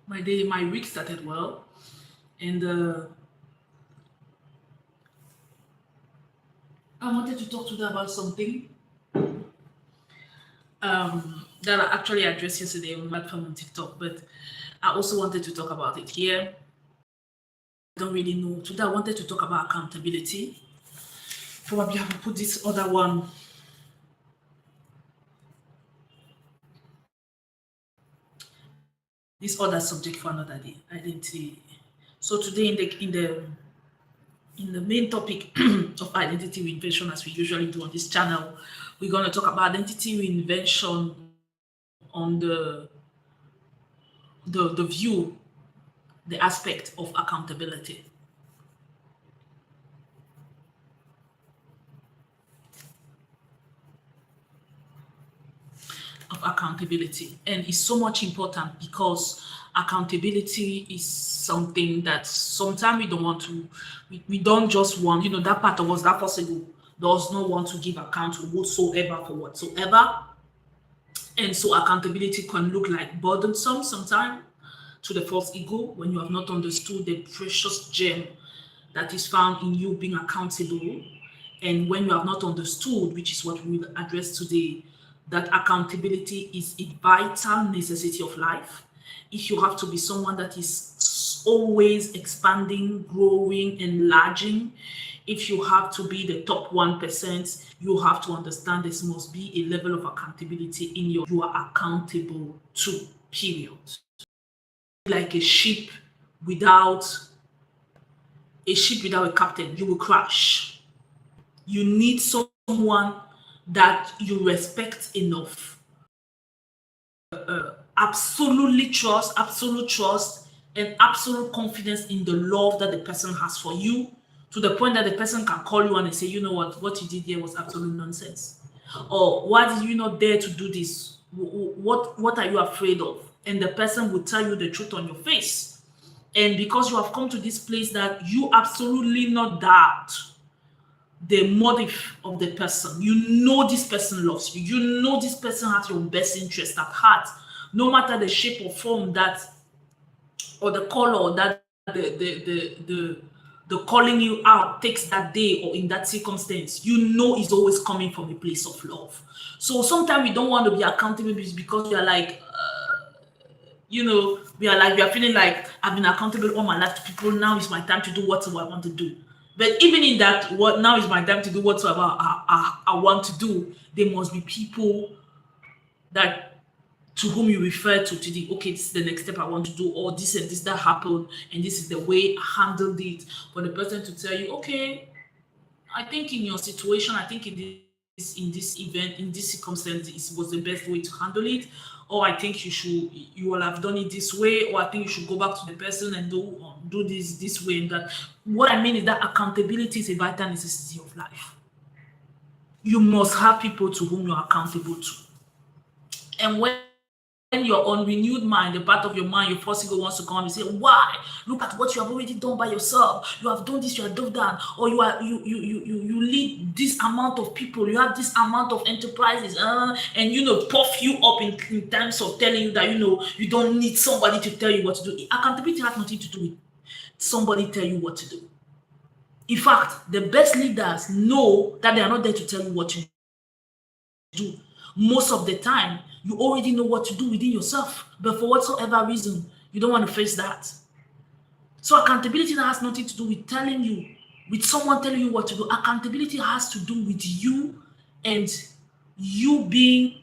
my week started well, and I wanted to talk to you about something that I actually addressed yesterday on my platform on TikTok, but I also wanted to talk about it here. I don't really know. Today I wanted to talk about accountability. Probably I will put this other one, this other subject for another day. Identity. So today in the main topic of identity reinvention, as we usually do on this channel, we're going to talk about identity reinvention on the view, the aspect of accountability. Of accountability, and it's so much important because accountability is something that sometimes we don't want to, we don't just want, that part of us, that person who does not want to give account whatsoever for whatsoever. And so accountability can look like burdensome sometimes to the false ego when you have not understood the precious gem that is found in you being accountable. And when you have not understood, which is what we will address today, that accountability is a vital necessity of life. If you have to be someone that is always expanding, growing, enlarging, if you have to be the top 1%, you have to understand this must be a level of accountability in your you are accountable to, period. Like without a ship without a captain, you will crash. You need someone that you respect enough, absolute trust, and absolute confidence in the love that the person has for you, to the point that the person can call you and say, you know what you did here was absolute nonsense. Or why did you not dare to do this? What are you afraid of? And the person will tell you the truth on your face. And because you have come to this place that you absolutely not doubt the motive of the person. You know this person loves you. You know this person has your best interest at heart, no matter the shape or form that, or the color that the calling you out takes that day or in that circumstance. You know it's always coming from a place of love. So sometimes we don't want to be accountable because we are like, we are feeling like I've been accountable all my life to people. Now is my time to do whatever I want to do. But even in that, what now is my time to do whatsoever I want to do, there must be people that to whom you refer to the okay, this is the next step I want to do, or this and this that happened, and this is the way I handled it. For the person to tell you, okay, I think in your situation, I think in this event, in this circumstance, it was the best way to handle it. Or I think you will have done it this way, or I think you should go back to the person and do this way and that. What I mean is that accountability is a vital necessity of life. You must have people to whom you're accountable to. And when you're on renewed mind, the part of your mind, your first ego wants to come and say, why? Look at what you have already done by yourself. You have done this, you have done that, or you lead this amount of people, you have this amount of enterprises, and puff you up in terms of telling you that you don't need somebody to tell you what to do. Accountability has nothing to do with somebody tell you what to do. In fact, the best leaders know that they are not there to tell you what to do. Most of the time, you already know what to do within yourself, but for whatsoever reason, you don't want to face that. So accountability has nothing to do with with someone telling you what to do. Accountability has to do with you and you being,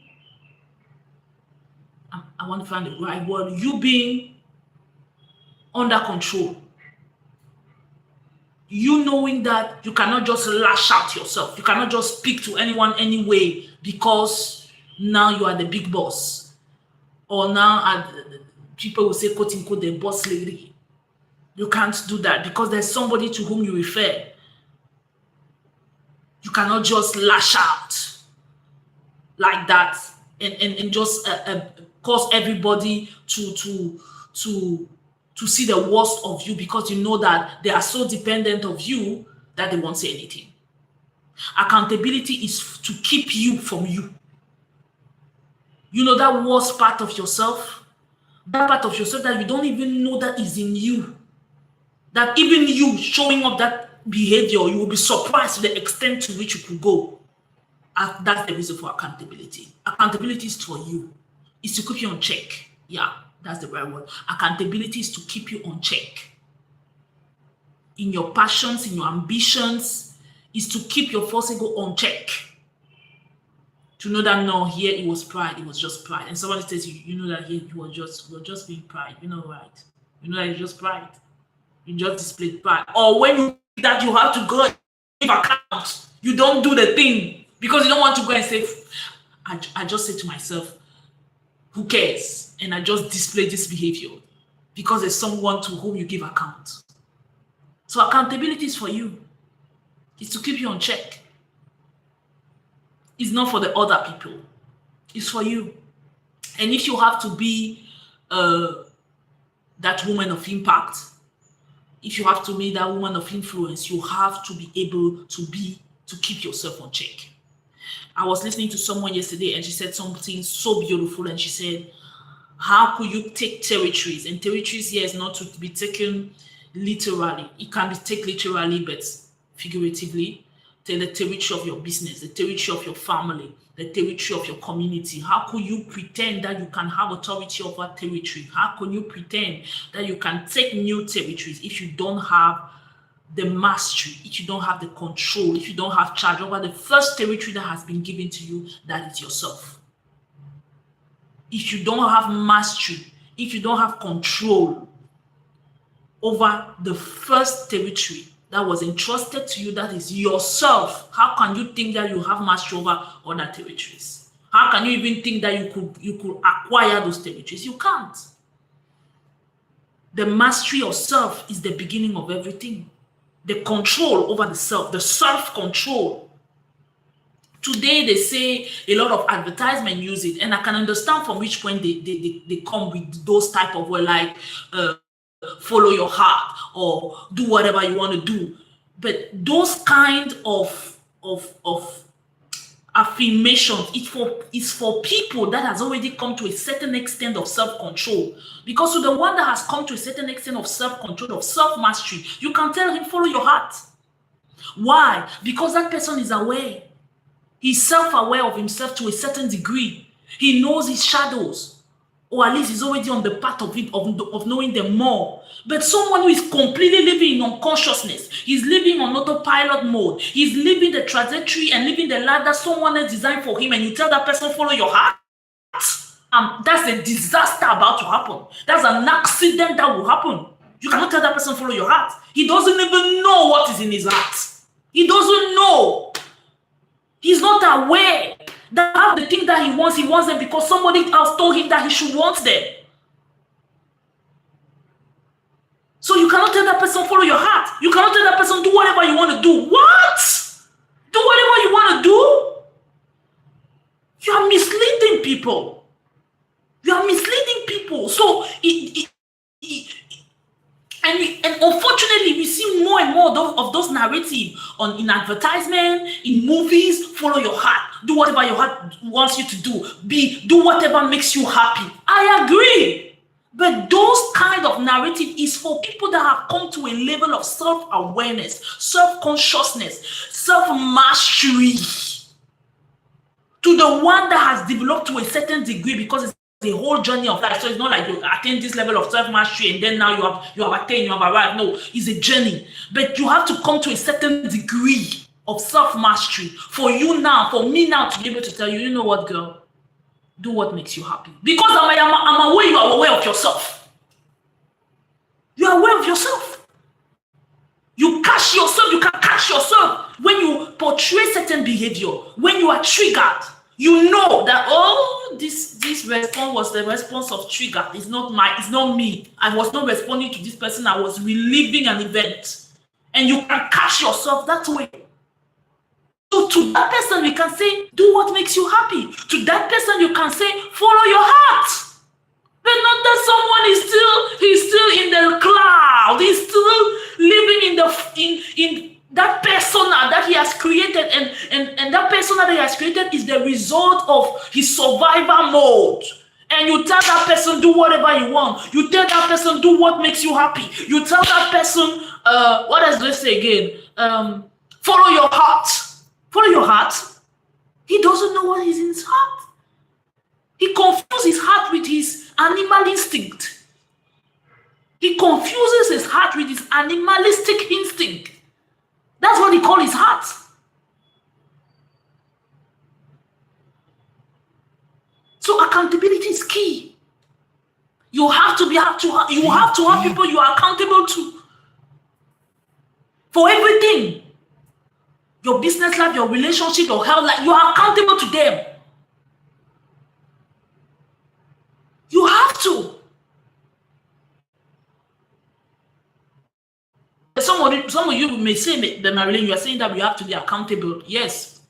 I want to find the right word, you being under control. You knowing that you cannot just lash out yourself. You cannot just speak to anyone anyway because now you are the big boss. Or now people will say, quote unquote, the boss lady. You can't do that because there's somebody to whom you refer. You cannot just lash out like that and just cause everybody to see the worst of you because you know that they are so dependent of you that they won't say anything. Accountability is to keep you from you. You know that worst part of yourself That part of yourself that you don't even know that is in you. That even you showing up that behavior, you will be surprised to the extent to which you could go. And that's the reason for accountability. Accountability is for you. It's to keep you on check. Yeah, that's the right word. Accountability is to keep you on check. In your passions, in your ambitions, is to keep your false ego on check. To know that no, here it was pride, it was just pride. And somebody says you know that here you were just being pride. You know, right? You know that it's just pride. You just displayed pride. Or when you that you have to go and give account, you don't do the thing because you don't want to go and say, I just say to myself, who cares? And I just display this behavior because there's someone to whom you give account. So accountability is for you. It's to keep you on check. It's not for the other people. It's for you. And if you have to be that woman of impact, if you have to be that woman of influence, you have to be able to keep yourself on check. I was listening to someone yesterday and she said something so beautiful, and she said, how could you take territories? And territories here is not to be taken literally. It can be taken literally, but figuratively. Take the territory of your business, the territory of your family, the territory of your community. How could you pretend that you can have authority over territory? How can you pretend that you can take new territories if you don't have the mastery, if you don't have the control, if you don't have charge over the first territory that has been given to you, that is yourself? If you don't have mastery, if you don't have control over the first territory that was entrusted to you, that is yourself, how can you think that you have mastery over other territories? How can you even think that you could acquire those territories? You can't. The mastery of self is the beginning of everything. The control over the self-control. Today they say a lot of advertisement use it, and I can understand from which point they come with those type of word like follow your heart or do whatever you want to do. But those kind of affirmations, it's for people that has already come to a certain extent of self-control. Because to the one that has come to a certain extent of self-control, of self-mastery, you can tell him follow your heart. Why? Because that person is aware. He's self-aware of himself to a certain degree. He knows his shadows. Or at least he's already on the path of it, of knowing them more. But someone who is completely living in unconsciousness, he's living on autopilot mode, he's living the trajectory and living the life that someone has designed for him, and you tell that person, follow your heart, that's a disaster about to happen. That's an accident that will happen. You cannot tell that person, follow your heart. He doesn't even know what is in his heart. He doesn't know. He's not aware that the thing that he wants them because somebody else told him that he should want them. So you cannot tell that person, follow your heart. You cannot tell that person, do whatever you want to do. What? Do whatever you want to do? You are misleading people. You are misleading people. So and unfortunately, we see more and more of those narratives in advertisement, in movies. Follow your heart. Do whatever your heart wants you to do. Do whatever makes you happy. I agree. But those kind of narrative is for people that have come to a level of self-awareness, self-consciousness, self-mastery. To the one that has developed to a certain degree, because it's the whole journey of life. So it's not like you attain this level of self-mastery and then now you have attained, you have arrived. No, it's a journey. But you have to come to a certain degree of self-mastery for you now, for me now, to be able to tell you, you know what, girl? Do what makes you happy. Because I'm aware you are aware of yourself. You are aware of yourself. You catch yourself, you can catch yourself when you portray certain behavior, when you are triggered. You know that, oh, this response was the response of trigger. It's not me. I was not responding to this person. I was reliving an event. And you can catch yourself that way. So to that person, we can say, do what makes you happy. To that person, you can say, follow your heart. But not that someone he's still in the cloud. He's still living in that persona that he has created, and that persona that he has created is the result of his survival mode. And you tell that person, do whatever you want. You tell that person, do what makes you happy. You tell that person, what else do they say again? Follow your heart. Follow your heart. He doesn't know what is in his heart. He confuses his heart with his animal instinct. He confuses his heart with his animalistic instinct. That's what he calls his heart. So accountability is key. You have to have people you are accountable to for everything. Your business life, your relationship, your health life, you are accountable to them. You have to. Some of you may say that, Marilyn, you are saying that we have to be accountable. Yes.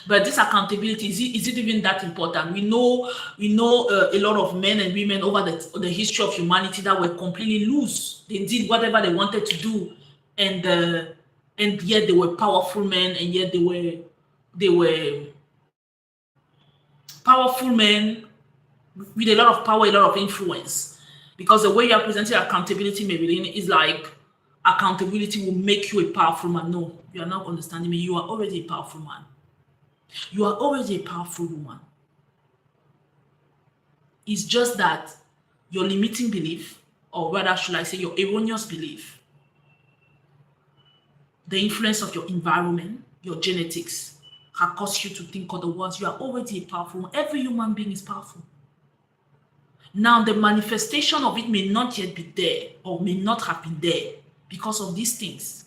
But this accountability, is it even that important? We know a lot of men and women over the history of humanity that were completely loose. They did whatever they wanted to do, and yet they were powerful men, and yet they were powerful men with a lot of power, a lot of influence. Because the way you are presenting accountability, Marilyn, is like accountability will make you a powerful man. No, you are not understanding me. You are already a powerful man. You are already a powerful woman. It's just that your limiting belief, or rather should I say your erroneous belief, the influence of your environment, your genetics, have caused you to think otherwise. You are already a powerful woman. Every human being is powerful. Now, the manifestation of it may not yet be there, or may not have been there because of these things,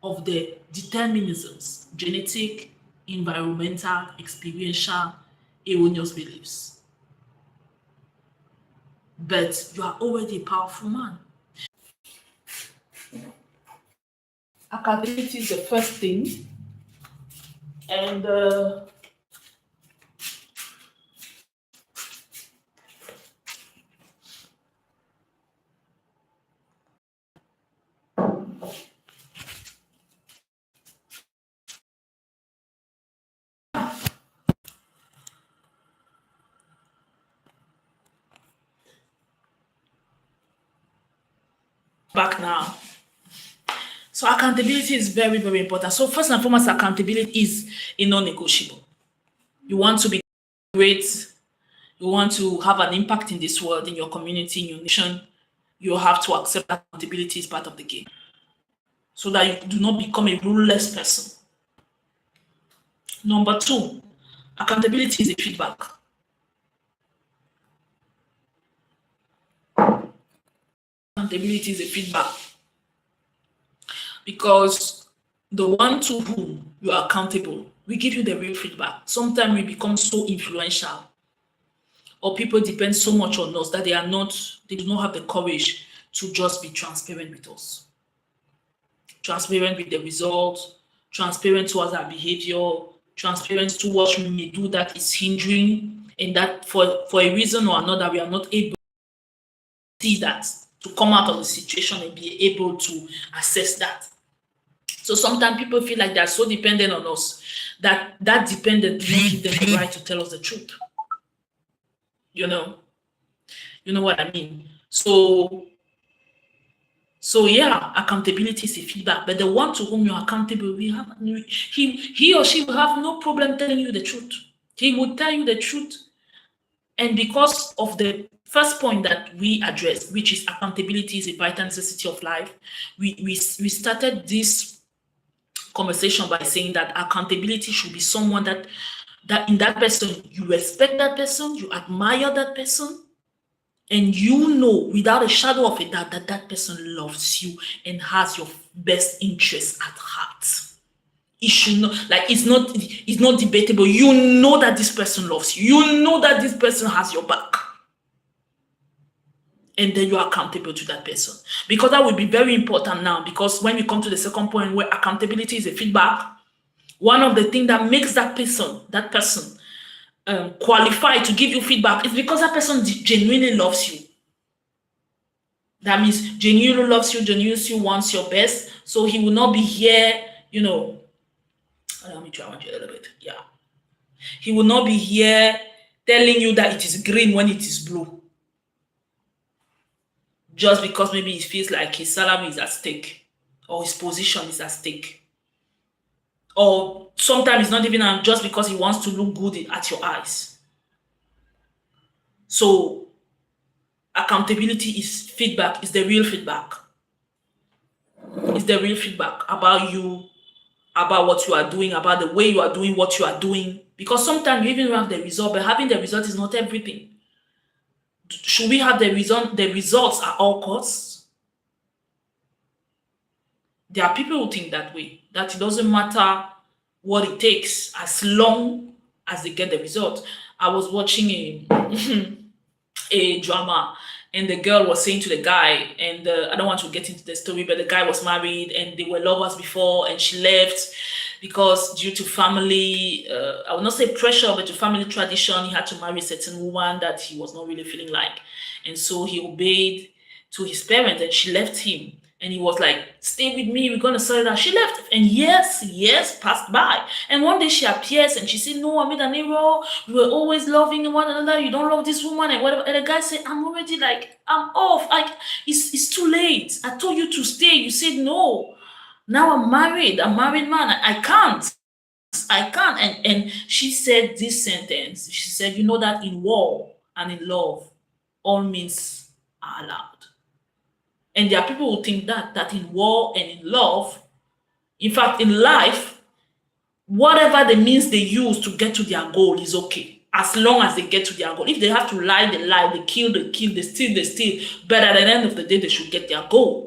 of the determinisms, genetic, environmental, experiential, erroneous beliefs. But you are already a powerful man. Accountability is the first thing. And back now. So accountability is very, very important. So first and foremost, accountability is a non-negotiable. You want to be great. You want to have an impact in this world, in your community, in your nation. You have to accept accountability as part of the game, so that you do not become a ruleless person. Number two, accountability is a feedback. Accountability is a feedback. Because the one to whom you are accountable, we give you the real feedback. Sometimes we become so influential, or people depend so much on us that they do not have the courage to just be transparent with us. Transparent with the results, transparent towards our behavior, transparent to what we may do that is hindering, and that for a reason or another we are not able to see that, to come out of the situation and be able to assess that. So sometimes people feel like they're so dependent on us that dependent will not give them the right to tell us the truth. You know what I mean? So yeah, accountability is a feedback, but the one to whom you're accountable, he or she will have no problem telling you the truth. He will tell you the truth. And because of the first point that we addressed, which is accountability is a vital necessity of life, we started this conversation by saying that accountability should be someone that in that person, you respect that person, you admire that person, and you know without a shadow of a doubt that person loves you and has your best interest at heart. It should not, like, it's not debatable. You know that this person loves you. You know that this person has your back. And then you are accountable to that person. Because that will be very important now. Because when we come to the second point where accountability is a feedback, one of the things that makes that person qualified to give you feedback is because that person genuinely loves you. That means genuinely loves you, genuinely wants your best. So he will not be here, let me try one a little bit. Yeah. He will not be here telling you that it is green when it is blue, just because maybe he feels like his salary is at stake or his position is at stake. Or sometimes it's not even just because he wants to look good at your eyes. So accountability is feedback, is the real feedback. It's the real feedback about you, about what you are doing, about the way you are doing what you are doing. Because sometimes you even have the result, but having the result is not everything. Should we have the results at all costs? There are people who think that way, that it doesn't matter what it takes as long as they get the result. I was watching a drama, and the girl was saying to the guy, and I don't want to get into the story, but the guy was married and they were lovers before, and she left because due to family, I will not say pressure, but to family tradition, he had to marry a certain woman that he was not really feeling like. And so he obeyed to his parents and she left him. And he was like, stay with me, we're going to settle that. She left. And years passed by. And one day she appears and she said, no, I made an error. We were always loving one another. You don't love this woman and whatever. And the guy said, I'm already like, I'm off. Like, it's too late. I told you to stay. You said no. Now I'm married. I'm a married man. I can't. And she said this sentence. She said, you know that in war and in love, all means are allowed. And there are people who think that in war and in love, in fact, in life, whatever the means they use to get to their goal is okay, as long as they get to their goal. If they have to lie, they lie, they kill, they steal. But at the end of the day, they should get their goal.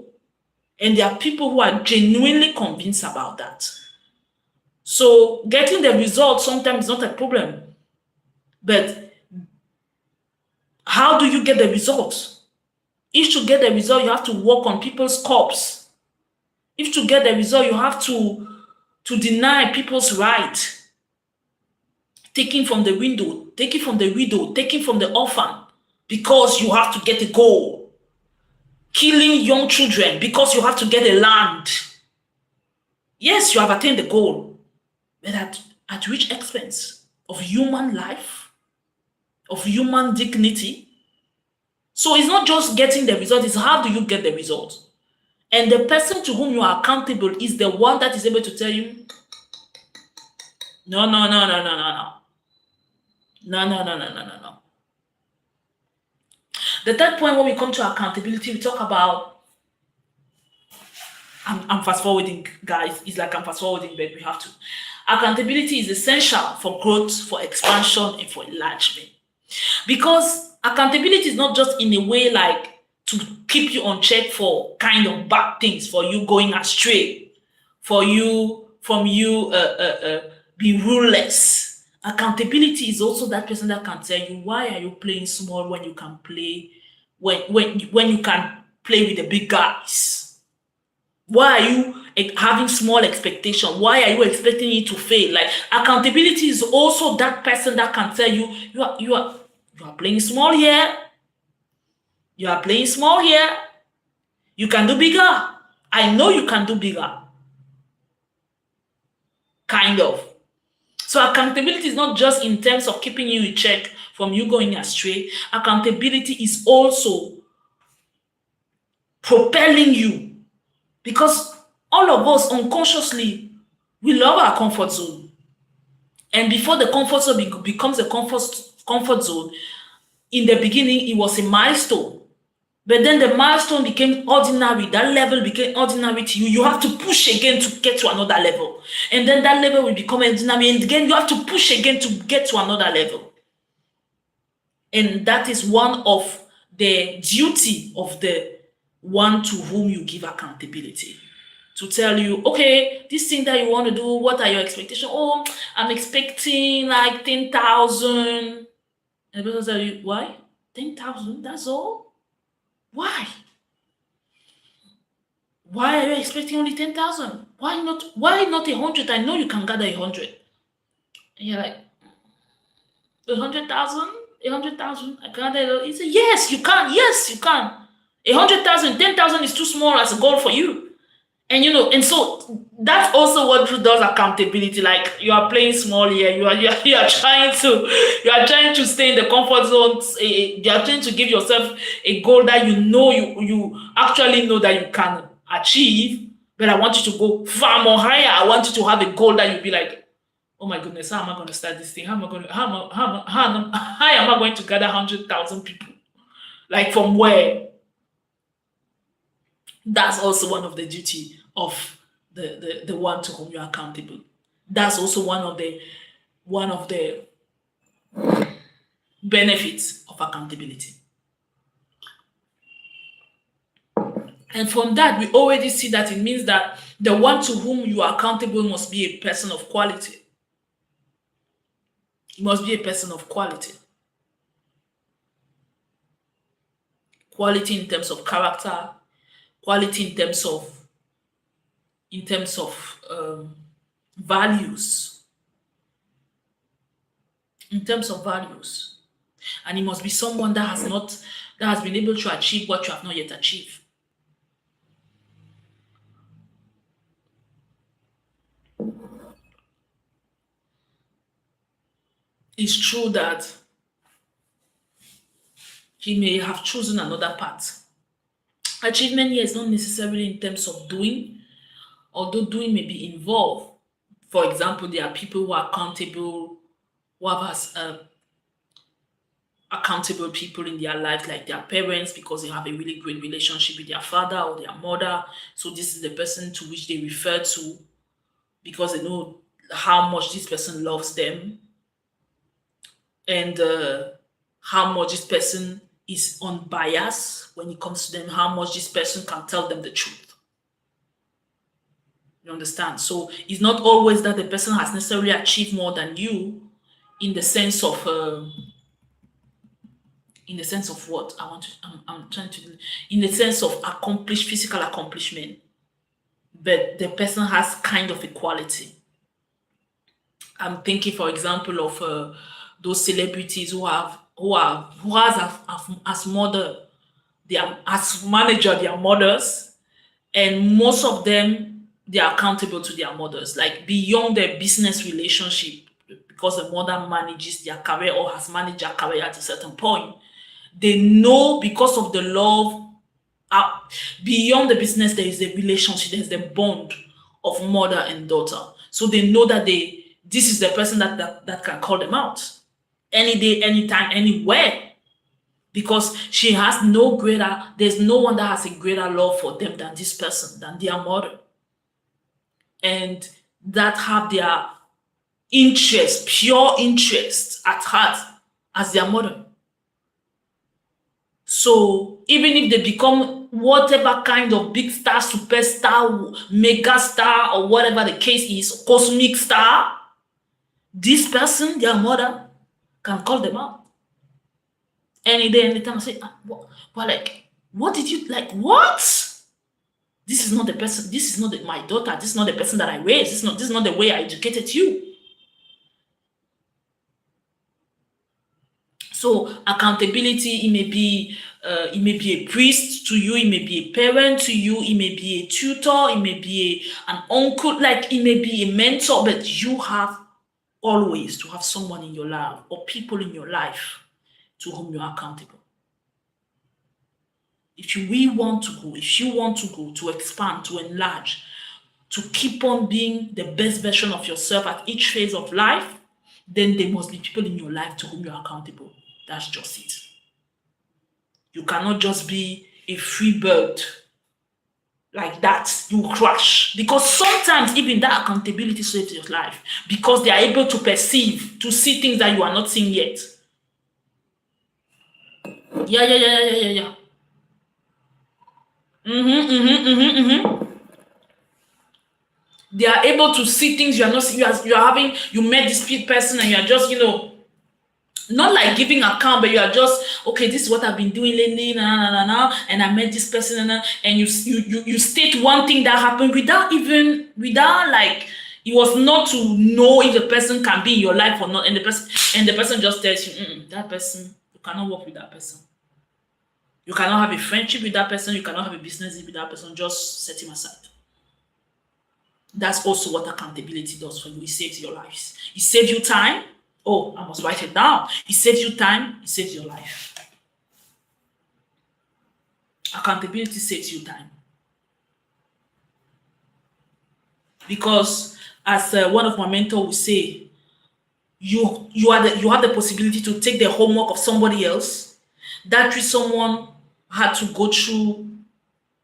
And there are people who are genuinely convinced about that. So getting the result sometimes is not a problem. But how do you get the results? If to get the result, you have to work on people's corpse. If to get the result, you have to deny people's right. Taking from the window, taking from the widow, taking from the orphan, because you have to get a goal. Killing young children because you have to get a land. Yes, you have attained the goal, but at which expense? Of human life? Of human dignity? So it's not just getting the result, it's how do you get the result? And the person to whom you are accountable is the one that is able to tell you, no. The third point when we come to accountability, we talk about, I'm fast forwarding, guys. It's like I'm fast forwarding, but we have to. Accountability is essential for growth, for expansion, and for enlargement. Because accountability is not just in a way like to keep you on check for kind of bad things, for you going astray, for you be ruleless. Accountability is also that person that can tell you, why are you playing small when you can play when you can play with the big guys? Why are you having small expectation? Why are you expecting it to fail? Like, accountability is also that person that can tell you, you are playing small here. You are playing small here. You can do bigger. I know you can do bigger. Kind of. So accountability is not just in terms of keeping you in check from you going astray. Accountability is also propelling you, because all of us unconsciously, we love our comfort zone. And before the comfort zone becomes a comfort zone, in the beginning, it was a milestone. But then the milestone became ordinary. That level became ordinary to you. You have to push again to get to another level. And then that level will become ordinary. And again, you have to push again to get to another level. And that is one of the duty of the one to whom you give accountability. To tell you, okay, this thing that you want to do, what are your expectations? Oh, I'm expecting like 10,000. And the person tell you, why? 10,000, that's all? Why? Why are you expecting only 10,000? Why not 100? I know you can gather 100. And you're like, 100,000? 100,000? I can gather. He said, yes, you can. Yes, you can. 100,000, 10,000 is too small as a goal for you. And and so that's also what does accountability. Like, you are playing small here, you are trying to stay in the comfort zone. You are trying to give yourself a goal that you actually know that you can achieve. But I want you to go far more higher. I want you to have a goal that you be like, oh my goodness, how am I going to start this thing? How am I going to how am I going to gather 100,000 people? Like, from where? That's also one of the duty of the one to whom you are accountable. That's also one of the benefits of accountability. And from that, we already see that it means that the one to whom you are accountable must be a person of quality. It must be a person of quality. Quality in terms of character, quality in terms of values. In terms of values. And it must be someone that has been able to achieve what you have not yet achieved. It's true that he may have chosen another path. Achievement here is not necessarily in terms of doing, although doing may be involved. For example, there are people who are accountable, who have accountable people in their lives, like their parents, because they have a really great relationship with their father or their mother. So this is the person to which they refer to because they know how much this person loves them, and how much this person is unbiased when it comes to them, how much this person can tell them the truth. You understand? So it's not always that the person has necessarily achieved more than you in the sense of what I want to I'm trying to do, in the sense of physical accomplishment, but the person has kind of equality. I'm thinking, for example, of those celebrities who has as mother, as manager, their mothers, and most of them, they are accountable to their mothers, like beyond their business relationship, because the mother manages their career or has managed their career at a certain point. They know, because of the love, beyond the business, there is a relationship, there's the bond of mother and daughter. So they know that this is the person that can call them out any day, anytime, anywhere, because there's no one that has a greater love for them than this person, than their mother, and that have their interest, pure interest at heart as their mother. So even if they become whatever kind of big star, superstar, mega star, or whatever the case is, cosmic star, this person, their mother, can call them out any day, anytime, and say, what did you like? What? This is not the person. This is not my daughter. This is not the person that I raised. This is not the way I educated you. So accountability, it may be a priest to you, it may be a parent to you, it may be a tutor, it may be an uncle, like it may be a mentor, but you have always to have someone in your life or people in your life to whom you are accountable. If you want to go, to expand, to enlarge, to keep on being the best version of yourself at each phase of life, then there must be people in your life to whom you are accountable. That's just it. You cannot just be a free bird like that. You crash. Because sometimes even that accountability saves your life, because they are able to to see things that you are not seeing yet. Yeah. They are able to see things you are not seeing. You met this person and you are just, not like giving account, but you are just, okay, this is what I've been doing lately, and I met this person, and you state one thing that happened without like, it was not to know if the person can be in your life or not, and the person just tells you, that person, you cannot work with that person. You cannot have a friendship with that person. You cannot have a business with that person. Just set him aside. That's also what accountability does for you. It saves your lives. It saves you time. Oh, I must write it down. It saves you time. It saves your life. Accountability saves you time. Because as one of my mentors would say, you have the possibility to take the homework of somebody else. That which someone had to go through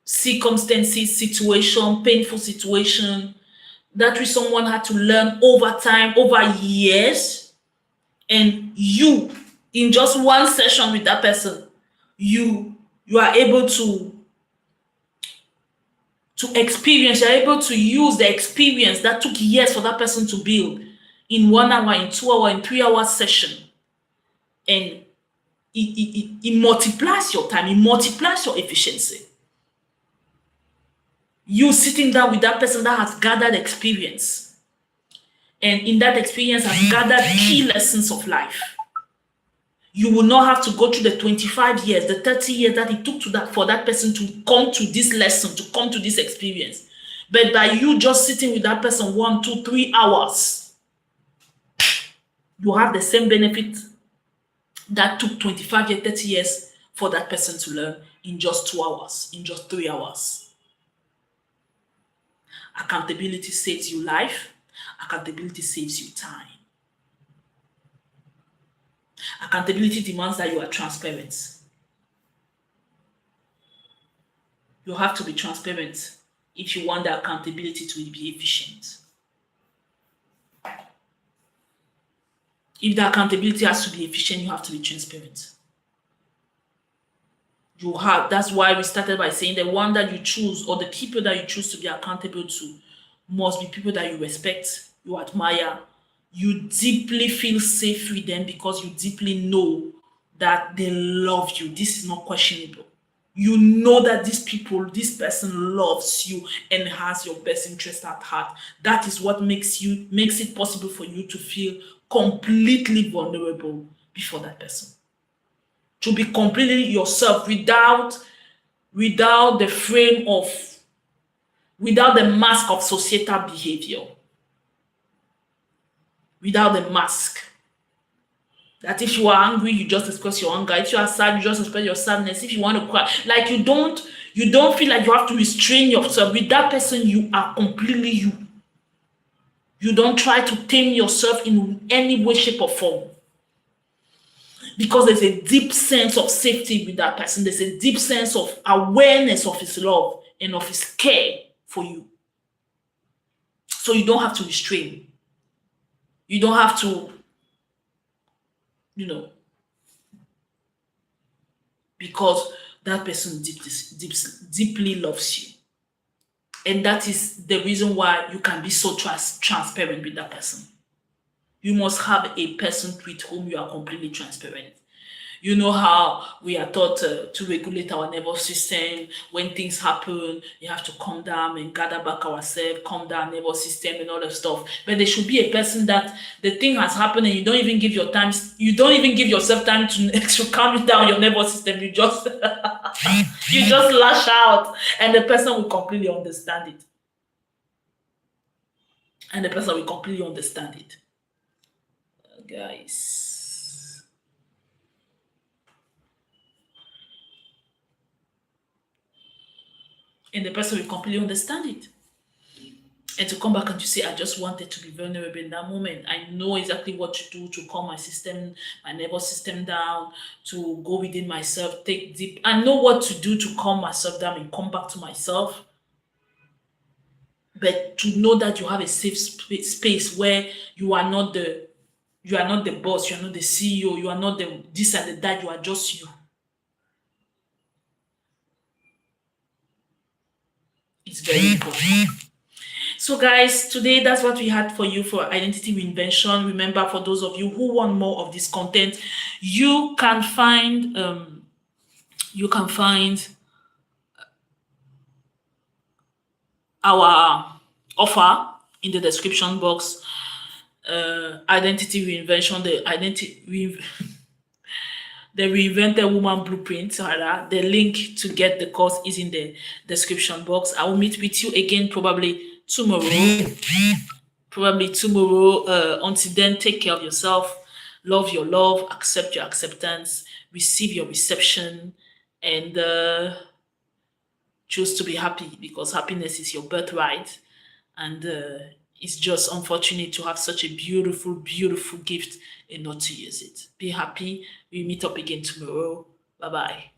circumstances, situation, painful situation, that which someone had to learn over time, over years, and you, in just one session with that person, you are able to experience, you're able to use the experience that took years for that person to build in 1 hour, in 2 hour, in 3 hour session. And it multiplies your time, it multiplies your efficiency. You sitting down with that person that has gathered experience, and in that experience has gathered key lessons of life. You will not have to go through the 25 years, the 30 years that it took for that person to come to this lesson, to come to this experience. But by you just sitting with that person 1, 2, 3 hours, you have the same benefit that took 25 years, 30 years for that person to learn in just 2 hours, in just 3 hours. Accountability saves you life. Accountability saves you time. Accountability demands that you are transparent. You have to be transparent if you want the accountability to be efficient. If the accountability has to be efficient, you have to be transparent. That's why we started by saying the one that you choose, or the people that you choose to be accountable to, must be people that you respect, you admire, you deeply feel safe with them, because you deeply know that they love you. This is not questionable. You know that this person loves you and has your best interest at heart. That is what makes it possible for you to feel completely vulnerable before that person. To be completely yourself without the mask of societal behavior. Without the mask. That if you are angry, you just express your anger. If you are sad, you just express your sadness. If you want to cry, like you don't feel like you have to restrain yourself. With that person, you are completely you. You don't try to tame yourself in any way, shape, or form. Because there's a deep sense of safety with that person. There's a deep sense of awareness of his love and of his care for you. So you don't have to restrain. You don't have to, because that person deeply loves you. And that is the reason why you can be so transparent with that person. You must have a person with whom you are completely transparent. You know how we are taught to regulate our nervous system. When things happen, you have to calm down and gather back ourselves, calm down nervous system and all that stuff. But there should be a person that the thing has happened and you don't even give yourself time to calm down your nervous system. You just you just lash out, and the person will completely understand it. Guys. And the person will completely understand it. And to come back and to say, I just wanted to be vulnerable in that moment. I know exactly what to do to calm my nervous system down, to go within myself, take deep. I know what to do to calm myself down and come back to myself. But to know that you have a safe space where you are not the boss, you are not the CEO, you are not the this and the that, you are just you. It's very important. So guys, today that's what we had for you for identity reinvention. Remember, for those of you who want more of this content, you can find our offer in the description box. Identity reinvention, the Reinvented Woman Blueprint. The link to get the course is in the description box. I will meet with you again probably tomorrow. Probably tomorrow. Until then, take care of yourself, love your love, accept your acceptance, receive your reception, and choose to be happy because happiness is your birthright. And it's just unfortunate to have such a beautiful, beautiful gift and not to use it. Be happy. We meet up again tomorrow. Bye bye.